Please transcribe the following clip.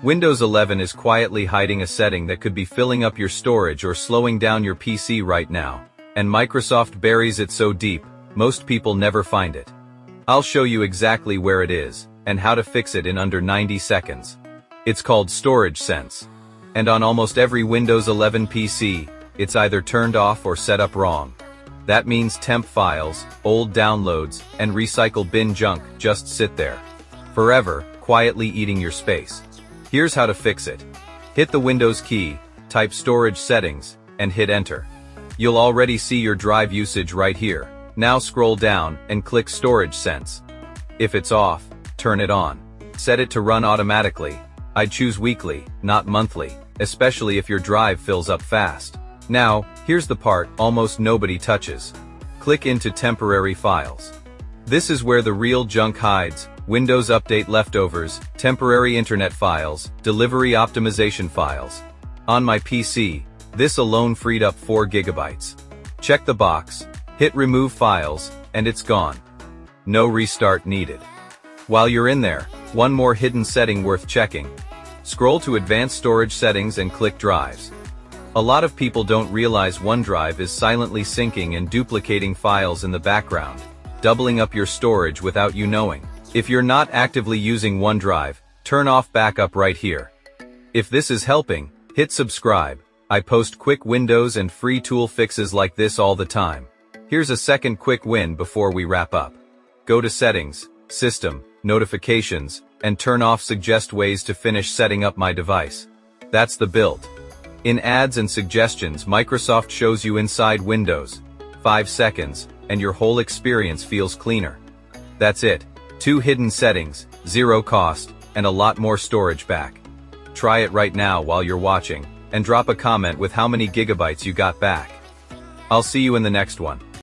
Windows 11 is quietly hiding a setting that could be filling up your storage or slowing down your PC right now, and Microsoft buries it so deep, most people never find it. I'll show you exactly where it is, and how to fix it in under 90 seconds. It's called Storage Sense. And on almost every Windows 11 PC, it's either turned off or set up wrong. That means temp files, old downloads, and recycle bin junk just sit there, forever, quietly eating your space. Here's how to fix it. Hit the Windows key, type Storage Settings, and hit Enter. You'll already see your drive usage right here. Now scroll down and click Storage Sense. If it's off, turn it on. Set it to run automatically. I'd choose weekly, not monthly, especially if your drive fills up fast. Now, here's the part almost nobody touches. Click into Temporary Files. This is where the real junk hides: Windows Update leftovers, temporary internet files, delivery optimization files. On my PC, this alone freed up 4 GB. Check the box, hit Remove Files, and it's gone. No restart needed. While you're in there, one more hidden setting worth checking. Scroll to Advanced Storage Settings and click Drives. A lot of people don't realize OneDrive is silently syncing and duplicating files in the background, doubling up your storage without you knowing. If you're not actively using OneDrive, turn off backup right here. If this is helping, hit subscribe. I post quick Windows and free tool fixes like this all the time. Here's a second quick win before we wrap up. Go to Settings, System, Notifications, and turn off Suggest ways to finish setting up my device. That's the build. In Ads and Suggestions, Microsoft shows you inside Windows. 5 seconds, and your whole experience feels cleaner. That's it. 2 hidden settings, 0 cost, and a lot more storage back. Try it right now while you're watching, and drop a comment with how many gigabytes you got back. I'll see you in the next one.